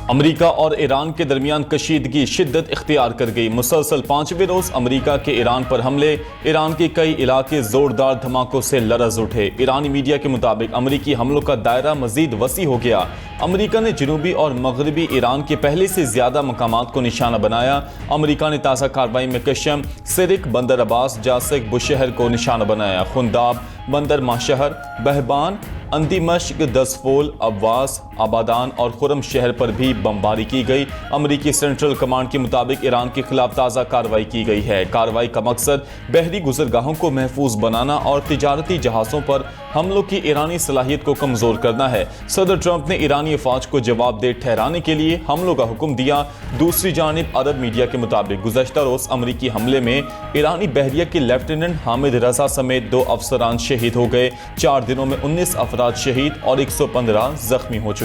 America और Iran के दरमियान कशीदगी शिद्दत इख्तियार कर गई। मुसलसल 5वें रोज अमेरिका के ईरान पर हमले, ईरान के कई इलाके जोरदार धमाकों से लरज उठे। ईरानी मीडिया के मुताबिक अमेरिकी हमलों का दायरा मजीद वसी हो गया। अमेरिका ने जनूबी और मगरबी ईरान के पहले से ज्यादा मकामात को निशाना बनाया। अमेरिका ने ताज़ा कार्रवाई में कशम, सिरिक, बंदर अब्बास, जासिक, बुशहर को निशाना बनाया। खुंदाब, बंदर माशहर, बहबान, अंदिमश्क, दसफोल, अब्वास, आबादान और खुरम शहर पर भी बमबारी की गई। अमेरिकी सेंट्रल कमांड के मुताबिक ईरान के खिलाफ ताज़ा कार्रवाई की गई है। कार्रवाई का मकसद बहरी गुजरगाहों को महफूज बनाना और तिजारती जहाज़ों पर हमलों की ईरानी सलाहियत को कमज़ोर करना है। सदर ट्रंप ने ईरानी अफवाज को जवाबदेह ठहराने के लिए हमलों का हुक्म दिया। दूसरी जानिब अरब मीडिया के मुताबिक गुज़श्ता रोज़ अमेरिकी हमले में ईरानी बहरिया के लेफ्टिनेंट हामिद रजा समेत 2 अफसरान शहीद हो गए। 4 दिनों में 19 अफराद शहीद और 115 जख्मी हो चुके।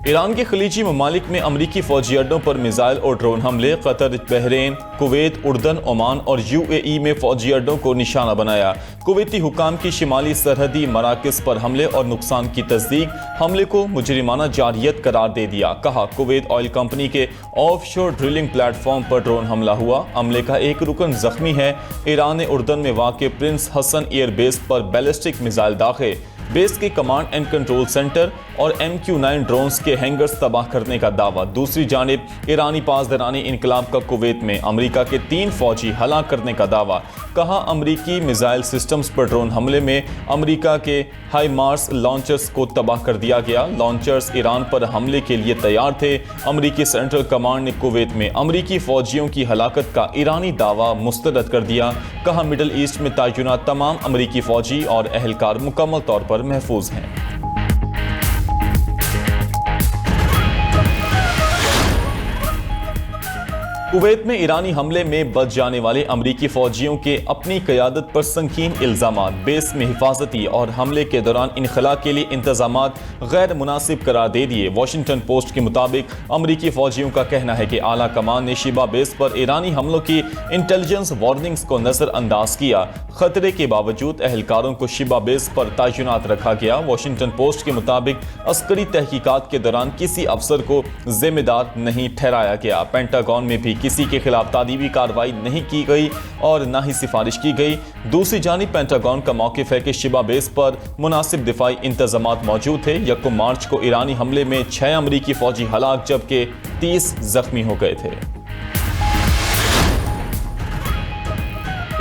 ईरान के खलीजी ममालिक में अमरीकी फौजी अड्डों पर मिसाइल और ड्रोन हमले, कतर, बहरीन, कुवैत, उर्दन, ओमान और UAE में फौजी अड्डों को निशाना बनाया। कुवैती हुकाम की शिमाली सरहदी मराकज़ पर हमले और नुकसान की तस्दीक, हमले को मुजरिमाना जारियत करार दे दिया। कहा, कुवैत ऑयल कंपनी के ऑफशोर ड्रिलिंग प्लेटफॉर्म पर ड्रोन हमला हुआ, हमले का एक रुकन जख्मी है। ईरान ने उर्दन में वाक़ प्रिंस हसन एयरबेस पर बैलिस्टिक मिसाइल दागे, बेस के कमांड एंड कंट्रोल सेंटर और MQ-9 ड्रोन्स के हैंगर्स तबाह करने का दावा। दूसरी जानिब ईरानी पासदारानी इनकलाब का कुवैत में अमेरिका के 3 फौजी हलाक करने का दावा। कहा, अमेरिकी मिसाइल सिस्टम्स पर ड्रोन हमले में अमेरिका के हाईमार्स लॉन्चर्स को तबाह कर दिया गया। लॉन्चर्स ईरान पर हमले के लिए तैयार थे। अमेरिकी सेंट्रल कमांड ने कुवैत में अमेरिकी फौजियों की हलाकत का ईरानी दावा मुस्तरद कर दिया। कहा, मिडल ईस्ट में तैनात तमाम अमेरिकी फौजी और अहलकार मुकम्मल तौर पर महफूज हैं। कुवैत में ईरानी हमले में बच जाने वाले अमरीकी फौजियों के अपनी क़यादत पर संगीन इल्ज़ामात, बेस में हिफाजती और हमले के दौरान इनखला के लिए इंतजामात गैर मुनासिब करार दे दिए। वाशिंगटन पोस्ट के मुताबिक अमरीकी फौजियों का कहना है कि आला कमान ने शिबा बेस पर ईरानी हमलों की इंटेलिजेंस वार्निंग्स को नज़रअंदाज किया। खतरे के बावजूद अहलकारों को शिबा बेस पर तैनात रखा गया। वाशिंगटन पोस्ट के मुताबिक अस्करी तहकीकात के दौरान किसी अफसर को जिम्मेदार नहीं ठहराया गया। पेंटागन में भी किसी के खिलाफ तादीबी कार्रवाई नहीं की गई और न ही सिफारिश की गई। दूसरी जानिब पेंटागन का मौक़िफ़ है कि शिबा बेस पर मुनासिब दिफाई इंतजामात मौजूद थे। 1 मार्च को ईरानी हमले में 6 अमरीकी फौजी हलाक जबकि 30 जख्मी हो गए थे।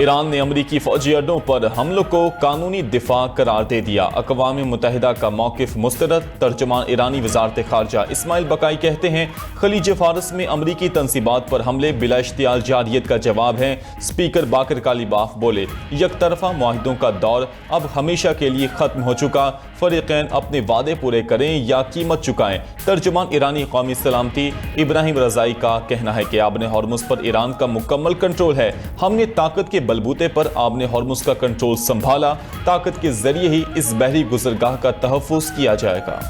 ईरान ने अमरीकी फौजी अड्डों पर हमलों को कानूनी दिफा करार दे दिया। अक़वाम मुत्तहिदा का मौक़िफ़ मुस्तरद। तर्जुमान ईरानी वज़ारत ख़ारजा इस्माइल बकाई कहते हैं, खलीज फ़ारस में अमरीकी तंसीबात पर हमले बिला इश्तियाल जारियत का जवाब है। स्पीकर बाकर कालीबाफ बोले, यकतरफा मुआहिदों का दौर अब हमेशा के लिए ख़त्म हो चुका। फ़रीक़ैन अपने वादे पूरे करें या कीमत चुकाएं। तर्जुमान ईरानी कौमी सलामती इब्राहिम रज़ाई का कहना है कि आबने हॉर्मुज़ पर ईरान का मुकम्मल कंट्रोल है। हमने ताकत के बलबूते पर आबने हॉर्मुज़ का कंट्रोल संभाला। ताकत के जरिए ही इस बहरी गुजरगाह का तहफ़्फ़ुज़ किया जाएगा।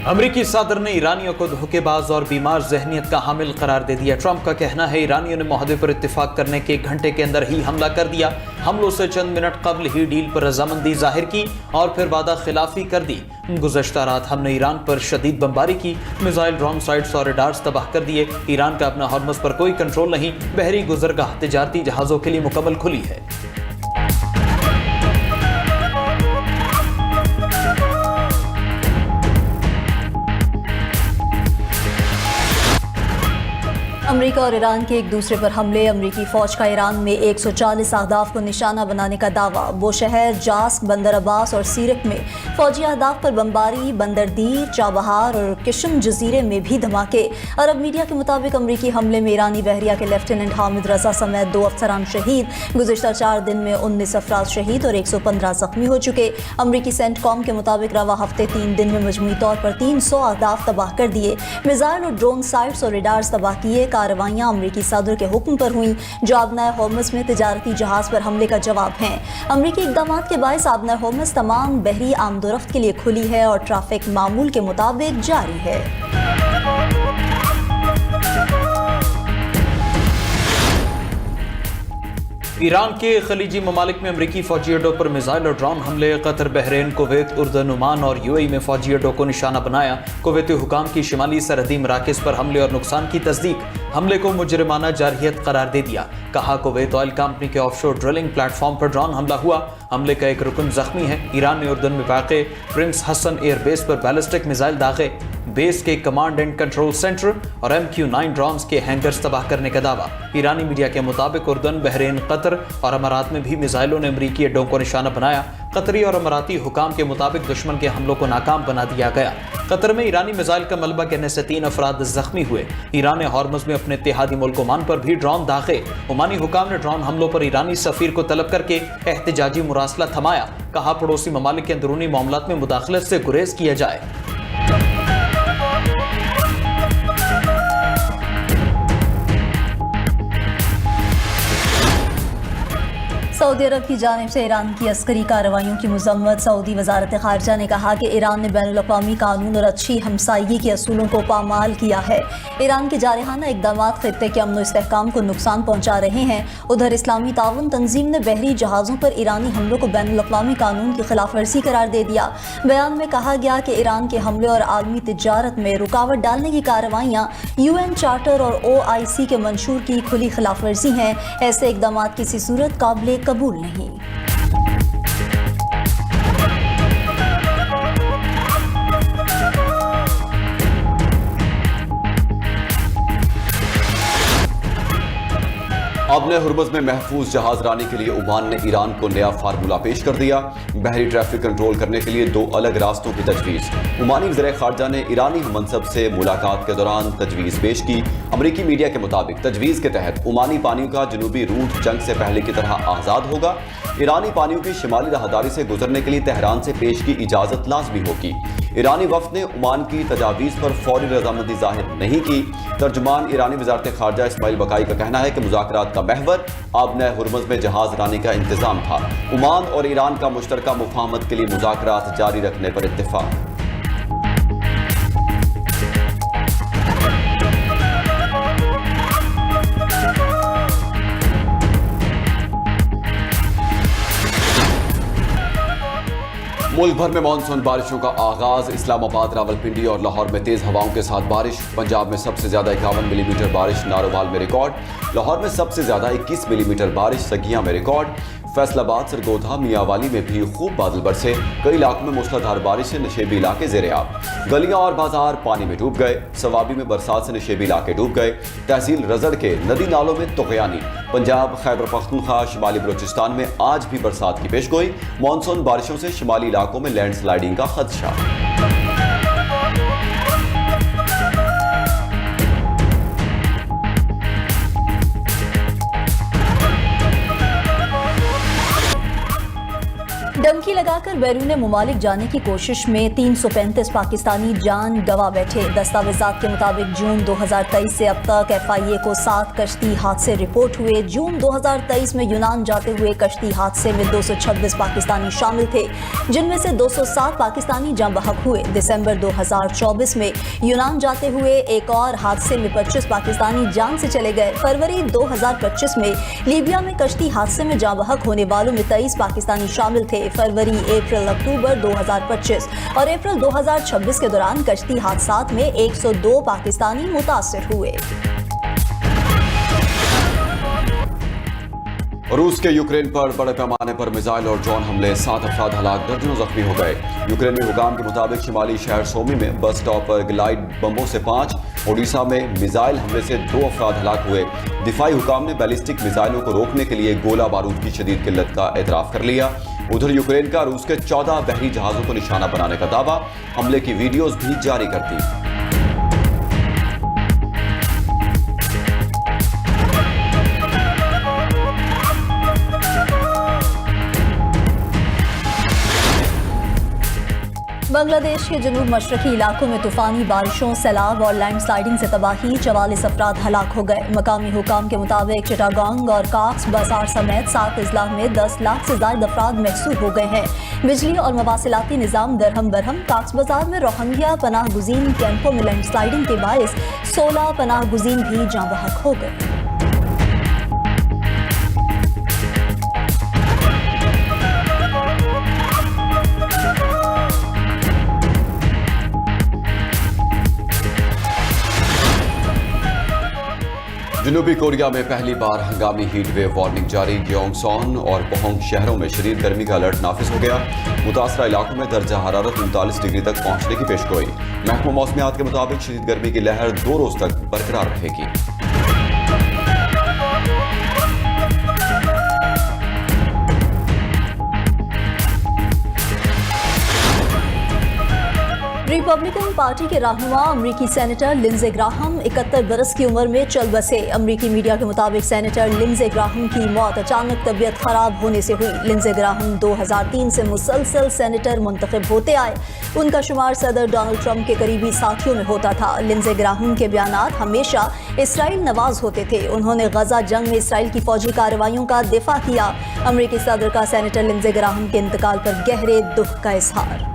अमरीकी सदर ने ईरानियों को धोखेबाज और बीमार जहनीत का हामिल करार दे दिया। ट्रंप का कहना है, ईरानियों ने मुआहदे पर इत्तेफाक करने के 1 घंटे के अंदर ही हमला कर दिया। हमलों से चंद मिनट कबल ही डील पर रजामंदी जाहिर की और फिर वादा खिलाफी कर दी। गुज़श्ता रात हमने ईरान पर शदीद बमबारी की, मिसाइल, ड्रोन साइट्स और रडार्स तबाह कर दिए। ईरान का अपना हॉर्मुज़ पर कोई कंट्रोल नहीं। बहरी गुजरगाह तिजारती जहाज़ों के लिए मुकम्मल खुली है। अमेरिका और ईरान के एक दूसरे पर हमले, अमेरिकी फौज का ईरान में 140 अहदाफ को निशाना बनाने का दावा। बुशहर, जास्क, बंदर अब्बास और सीरिक में फौजी अहदाफ पर बमबारी, बंदरदीर, चाबहार और किशम जजीरे में भी धमाके। अरब मीडिया के मुताबिक अमेरिकी हमले में ईरानी बहरिया के लेफ्टिनेंट हामिद रजा समेत 2 अफसरान शहीद। गुज़श्ता 4 दिन में 19 अफराद शहीद और 115 जख्मी हो चुके। अमेरिकी सेंटकॉम के मुताबिक रवा हफ्ते 3 दिन में मजमूई तौर पर 300 अहदाफ तबाह कर दिए। मिसाइल और ड्रोन साइट्स और रडार्स तबाह किए। कार्रवाइयाँ अमरीकी सदर के हुक्म पर हुई, जो आबनाए हॉर्मुज़ में तिजारती जहाज़ पर हमले का जवाब हैं। अमरीकी इक़दामात के बायस आबनाए हॉर्मुज़ तमाम बहरी आमदोरफ्त के लिए खुली है और ट्रैफिक मामूल के मुताबिक जारी है। ईरान के खलीजी ममालिक में अमरीकी फौजी अड्डों पर मिसाइल और ड्रोन हमले। कतर, बहरीन, कुवैत, उर्दन, ओमान और यूएई में फौजी अड्डों को निशाना बनाया। कुवैती हुकाम की शिमाली सरहदी मराकज़ पर हमले और नुकसान की तस्दीक। हमले को मुजरिमाना जारहियत करार दे दिया। कहा, कुवैत ऑयल कंपनी के ऑफशोर ड्रिलिंग प्लेटफॉर्म पर ड्रोन हमला हुआ। हमले का एक रुकन जख्मी है। ईरान ने उर्दन में वाक़े प्रिंस हसन एयरबेस पर बैलिस्टिक मिसाइल दागे। बेस के कमांड एंड कंट्रोल सेंटर और MQ-9 ड्रोन्स के हैंगर्स तबाह करने का दावा। ईरानी मीडिया के मुताबिक उर्दन, बहरीन, कतर और अमारात में भी मिसाइलों ने अमरीकी अड्डों को निशाना बनाया। कतरी और अमाराती हुकाम के मुताबिक दुश्मन के हमलों को नाकाम बना दिया गया। कतर में ईरानी मिसाइल का मलबा गिरने से 3 अफराद जख्मी हुए। ईरान ने हॉर्मज़ में अपने इत्तेहादी मुल्क ओमान पर भी ड्रोन दागे। ओमानी हुकाम ने ड्रोन हमलों पर ईरानी सफीर को तलब करके एहतजाजी मुरासला थमाया। कहा, पड़ोसी ममालिक के अंदरूनी मामलात में मुदाखलत से गुरेज किया जाए। सऊदी अरब की जानिब से ईरान की अस्करी कार्रवाइयों की मज़म्मत। सऊदी वज़ारत ख़ारजा ने कहा कि ईरान ने बैनुल-अक़वामी कानून और अच्छी हमसायगी के असूलों को पामाल किया है। ईरान के जारहाना इक़दामात ख़ित्ते के अमन व इस्तेहकाम को नुकसान पहुँचा रहे हैं। उधर इस्लामी ताउन तंजीम ने बहरी जहाज़ों पर ईरानी हमलों को बैनुल-अक़वामी कानून की खिलाफ वर्जी करार दे दिया। बयान में कहा गया कि ईरान के हमले और आलमी तिजारत में रुकावट डालने की कार्रवाइयाँ UN चार्टर और OIC के मंशूर की खुली खिलाफ वर्जी हैं। ऐसे इक़दामात किसी सूरत काबिल कबूल नहीं। अपने हुर्मुज़ में महफूज जहाज रानी के लिए ओमान ने ईरान को नया फार्मूला पेश कर दिया। बहरी ट्रैफिक कंट्रोल करने के लिए 2 अलग रास्तों की तजवीज़। ओमानी वज़ीर ख़ारजा ने ईरानी मनसब से मुलाकात के दौरान तजवीज़ पेश की। अमरीकी मीडिया के मुताबिक तजवीज़ के तहत ओमानी पानियों का जनूबी रूट जंग से पहले की तरह आज़ाद होगा। ईरानी पानियों की शिमाली राहदारी से गुजरने के लिए तेहरान से पेश की इजाज़त लाजमी होगी। ईरानी वफ़द ने ओमान की तजावीज़ पर फौरी रज़ामंदी जाहिर नहीं की। तर्जुमान ईरानी वज़ारत ख़ारजा इस्माइल बकाई का कहना है कि मुज़ाकरात का महवर आबने हुर्मुज़ में जहाज रानी का इंतज़ाम था। ओमान और ईरान का मुश्तरका मुफाहमत के लिए मुज़ाकरात जारी रखने पर इत्तिफ़ाक़। मुल्क भर में मानसून बारिशों का आगाज। इस्लामाबाद, रावलपिंडी और लाहौर में तेज हवाओं के साथ बारिश। पंजाब में सबसे ज्यादा 51 मिलीमीटर बारिश नारोवाल में रिकॉर्ड। लाहौर में सबसे ज्यादा 21 मिलीमीटर बारिश सगिया में रिकॉर्ड। फैसलाबाद, सरगोधा, मियावाली में भी खूब बादल बरसे। कई इलाकों में मूसलाधार बारिश से नशेबी इलाके ज़ेर-ए-आब। गलियां और बाजार पानी में डूब गए। सवाबी में बरसात से नशेबी इलाके डूब गए। तहसील रजड़ के नदी नालों में तुग़यानी। पंजाब, खैबर पख्तूनख्वा, शिमाली बलूचिस्तान में आज भी बरसात की पेशगोई। मानसून बारिशों से शिमाली इलाकों में लैंडस्लाइडिंग का खदशा। डमकी लगाकर बैरून मुमालिक जाने की कोशिश में 335 पाकिस्तानी जान गंवा बैठे। दस्तावेजात के मुताबिक जून 2023 से अब तक FIA को 7 कश्ती हादसे रिपोर्ट हुए। जून 2023 में यूनान जाते हुए कश्ती हादसे में 226 पाकिस्तानी शामिल थे, जिनमें से 207 पाकिस्तानी जान बहक हुए। दिसंबर 2024 में यूनान जाते हुए एक और हादसे में 25 पाकिस्तानी जान से चले गए। फरवरी 2025 में लीबिया में कश्ती हादसे में जान बहक होने वालों में 23 पाकिस्तानी शामिल थे। फरवरी, अप्रैल, अक्टूबर 2025 और अप्रैल 2026 के दौरान कश्ती हादसात में 102 पाकिस्तानी मुतासिर हुए। रूस के यूक्रेन पर बड़े पैमाने पर मिसाइल और ड्रोन हमले, 7 अफराद हलाक, दर्जनों जख्मी हो गए। यूक्रेनी हुकाम के मुताबिक शिमाली शहर सोमी में बस स्टॉप पर ग्लाइड बमों से 5, ओडिशा में मिसाइल हमले से 2 अफराद हलाक हुए। दिफाई हुकाम ने बैलिस्टिक मिसाइलों को रोकने के लिए गोला बारूद की शदीद किल्लत का एतराफ़ कर लिया। उधर यूक्रेन का रूस के 14 बहरी जहाज़ों को निशाना बनाने का दावा। हमले की वीडियोज भी जारी कर दी। बांग्लादेश के जनूब मशरकी इलाकों में तूफानी बारिशों, सैलाब और लैंडस्लाइडिंग से तबाही, 44 अफराद हलाक हो गए। मकामी हुकाम के मुताबिक चिटागोंग और काक्स बाजार समेत 7 अजला में 10 लाख से ज्यादा अफराद महसूर हो गए हैं। बिजली और मवासिलाती निज़ाम दरहम बरहम। काक्स बाजार में रोहिंग्या पनाह गुज़ीन कैंपों में लैंडस्लाइडिंग के बायस 16 पनाह गुज़ीन भी जाँ बहक हो गए। जनूबी कोरिया में पहली बार हंगामी हीट वेव वार्निंग जारी। ग्योंगसॉन और पोहोंग शहरों में शदीद गर्मी का अलर्ट नाफिज हो गया। मुतासरा इलाकों में दर्जा हरारत 39 डिग्री तक पहुंचने की पेशगोई। महकमा मौसमियात के मुताबिक शदीद गर्मी की लहर 2 रोज तक बरकरार रहेगी। रिपब्लिकन पार्टी के रहनुमा अमरीकी सेनेटर लिंडसे ग्राहम 71 बरस की उम्र में चल बसे। अमरीकी मीडिया के मुताबिक सेनेटर लिंडसे ग्राहम की मौत अचानक तबीयत खराब होने से हुई। लिंडसे ग्राहम 2003 से मुसलसल सेनेटर मुंतखब होते आए। उनका शुमार सदर डोनाल्ड ट्रंप के करीबी साथियों में होता था। लिंडसे ग्राहम के बयानात हमेशा इसराइल नवाज होते थे। उन्होंने गजा जंग में इसराइल की फौजी कार्रवाइयों का दिफा किया। अमरीकी सदर का सेनेटर लिंडसे ग्राहम के इंतकाल पर गहरे दुख का इजहार।